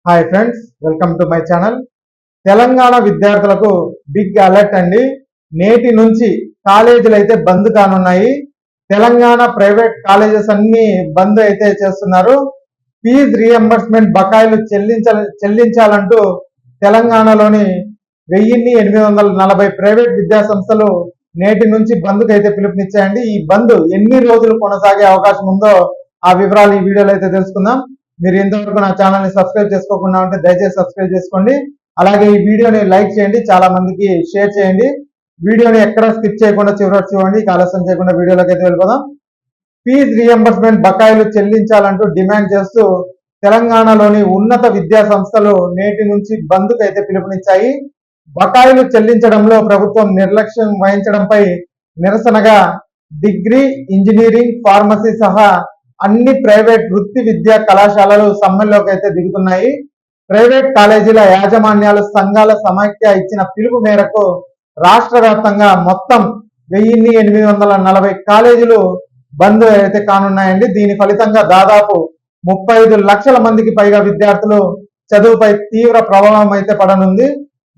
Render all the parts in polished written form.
Hi friends, welcome to my channel. Telangana విద్యార్థులకు big alert అండి. నేటి నుంచి కాలేజీలు అయితే బంద్ కానున్నాయి. తెలంగాణ ప్రైవేట్ కాలేజెస్ అన్ని బంద్ అయితే చేస్తున్నారు. ఫీజు రీఎంబర్స్మెంట్ బకాయిలు చెల్లించాలంటూ తెలంగాణలోని 1840 ప్రైవేట్ విద్యా సంస్థలు నేటి నుంచి బంద్కు అయితే పిలుపునిచ్చాయండి. ఈ బంద్ ఎన్ని రోజులు కొనసాగే అవకాశం ఉందో ఆ వివరాలు ఈ వీడియోలో అయితే తెలుసుకుందాం. మీరు ఇంతవరకు నా ఛానల్ని సబ్స్క్రైబ్ చేసుకోకుండా ఉంటే దయచేసి సబ్స్క్రైబ్ చేసుకోండి. అలాగే ఈ వీడియోని లైక్ చేయండి, చాలా మందికి షేర్ చేయండి. వీడియోని ఎక్కడ స్కిప్ చేయకుండా చివరికి చూడండి. ఆలస్యం చేయకుండా వీడియోలోకి అయితే వెళ్ళిపోదాం. ఫీజు రీఎంబర్స్మెంట్ బకాయిలు చెల్లించాలంటూ డిమాండ్ చేస్తూ తెలంగాణలోని ఉన్నత విద్యా సంస్థలు నేటి నుంచి బంద్కు అయితే పిలుపునిచ్చాయి. బకాయిలు చెల్లించడంలో ప్రభుత్వం నిర్లక్ష్యం వహించడంపై నిరసనగా డిగ్రీ, ఇంజనీరింగ్, ఫార్మసీ సహా అన్ని ప్రైవేట్ వృత్తి విద్యా కళాశాలలు సమ్మెలోకి అయితే దిగుతున్నాయి. ప్రైవేట్ కాలేజీల యాజమాన్యాల సంఘాల సమాఖ్య ఇచ్చిన పిలుపు మేరకు రాష్ట్ర వ్యాప్తంగా మొత్తం 1840 కాలేజీలు బంద్ అయితే కానున్నాయండి. దీని ఫలితంగా దాదాపు 35 లక్షల మందికి పైగా విద్యార్థులు చదువుపై తీవ్ర ప్రభావం అయితే పడనుంది.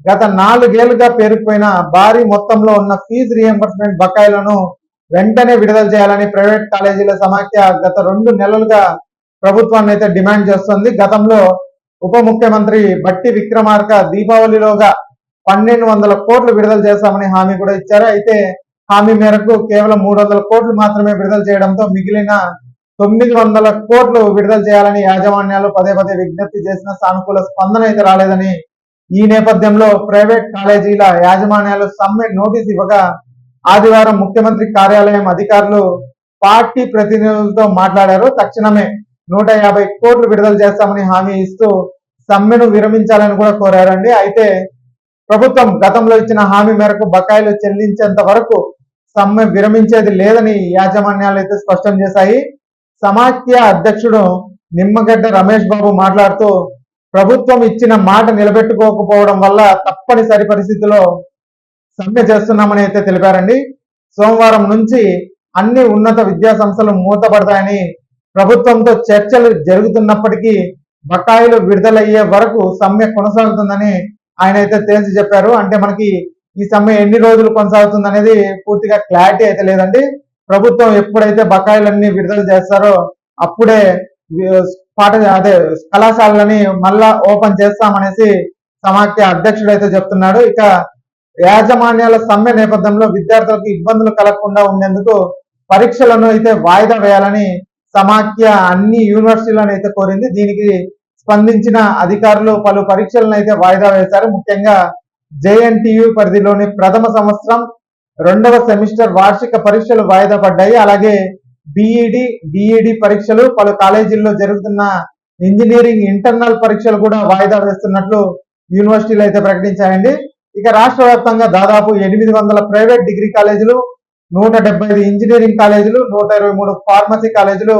గత 4 ఏళ్లుగా పేరుకుపోయిన భారీ మొత్తంలో ఉన్న ఫీజు రీఎంబర్స్మెంట్ బకాయిలను వెంటనే విడుదల చేయాలని ప్రైవేట్ కాలేజీల సమాఖ్య గత 2 నెలలుగా ప్రభుత్వాన్ని అయితే డిమాండ్ చేస్తుంది. గతంలో ఉప ముఖ్యమంత్రి బట్టి విక్రమార్క దీపావళిలోగా 1200 కోట్లు విడుదల చేస్తామని హామీ కూడా ఇచ్చారు. అయితే హామీ మేరకు కేవలం 300 కోట్లు మాత్రమే విడుదల చేయడంతో మిగిలిన 900 కోట్లు విడుదల చేయాలని యాజమాన్యాలు పదే విజ్ఞప్తి చేసిన సానుకూల స్పందన అయితే రాలేదని, ఈ నేపథ్యంలో ప్రైవేట్ కాలేజీల యాజమాన్యాలు సమ్మె నోటీస్ ఇవ్వగా ఆదివారం ముఖ్యమంత్రి కార్యాలయం అధికారులు పార్టీ ప్రతినిధులతో మాట్లాడారు. తక్షణమే 150 కోట్లు విడుదల చేస్తామని హామీ ఇస్తూ సమ్మెను విరమించాలని కూడా కోరారండి. అయితే ప్రభుత్వం గతంలో ఇచ్చిన హామీ మేరకు బకాయిలు చెల్లించేంత వరకు సమ్మె విరమించేది లేదని యాజమాన్యాలు అయితే స్పష్టం చేశాయి. సమాఖ్య అధ్యక్షుడు నిమ్మగడ్డ రమేష్ బాబు మాట్లాడుతూ ప్రభుత్వం ఇచ్చిన మాట నిలబెట్టుకోకపోవడం వల్ల తప్పనిసరి పరిస్థితిలో సమ్మె చేస్తున్నామని అయితే తెలిపారండి. సోమవారం నుంచి అన్ని ఉన్నత విద్యా సంస్థలు మూతపడతాయని, ప్రభుత్వంతో చర్చలు జరుగుతున్నప్పటికీ బకాయిలు విడుదలయ్యే వరకు సమ్మె కొనసాగుతుందని ఆయన అయితే తేల్చి చెప్పారు. అంటే మనకి ఈ సమ్మె ఎన్ని రోజులు కొనసాగుతుంది అనేది పూర్తిగా క్లారిటీ అయితే లేదండి. ప్రభుత్వం ఎప్పుడైతే బకాయిలన్నీ విడుదల చేస్తారో అప్పుడే కళాశాలని మళ్ళా ఓపెన్ చేస్తామనేసి సమాఖ్య అధ్యక్షుడు అయితే చెప్తున్నాడు. ఇక యాజమాన్యాల సమ్మె నేపథ్యంలో విద్యార్థులకు ఇబ్బందులు కలగకుండా ఉండేందుకు పరీక్షలను అయితే వాయిదా వేయాలని సమాఖ్య అన్ని యూనివర్సిటీలను అయితే కోరింది. దీనికి స్పందించిన అధికారులు పలు పరీక్షలను అయితే వాయిదా వేశారు. ముఖ్యంగా జేఎన్టీయు పరిధిలోని ప్రథమ సంవత్సరం 2వ సెమిస్టర్ వార్షిక పరీక్షలు వాయిదా పడ్డాయి. అలాగే డిఈడి పరీక్షలు, పలు కాలేజీల్లో జరుగుతున్న ఇంజనీరింగ్ ఇంటర్నల్ పరీక్షలు కూడా వాయిదా వేస్తున్నట్లు యూనివర్సిటీలు అయితే ప్రకటించాయండి. ఇక రాష్ట్ర వ్యాప్తంగా దాదాపు 800 ప్రైవేట్ డిగ్రీ కాలేజీలు, 175 ఇంజనీరింగ్ కాలేజీలు, 123 ఫార్మసీ కాలేజీలు,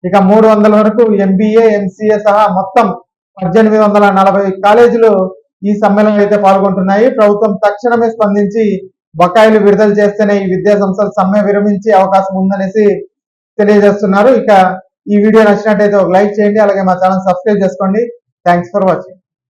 ఇక 300 వరకు ఎంబీఏ, ఎంసీఏ సహా మొత్తం 1840 కాలేజీలు ఈ సమ్మెలో అయితే పాల్గొంటున్నాయి. ప్రభుత్వం తక్షణమే స్పందించి బకాయిలు విడుదల చేస్తేనే ఈ విద్యా సంస్థలు సమ్మె విరమించే అవకాశం ఉందనేసి తెలియజేస్తున్నారు. ఇక ఈ వీడియో నచ్చినట్టయితే ఒక లైక్ చేయండి, అలాగే మా ఛానల్ సబ్స్క్రైబ్ చేసుకోండి. Thanks for watching.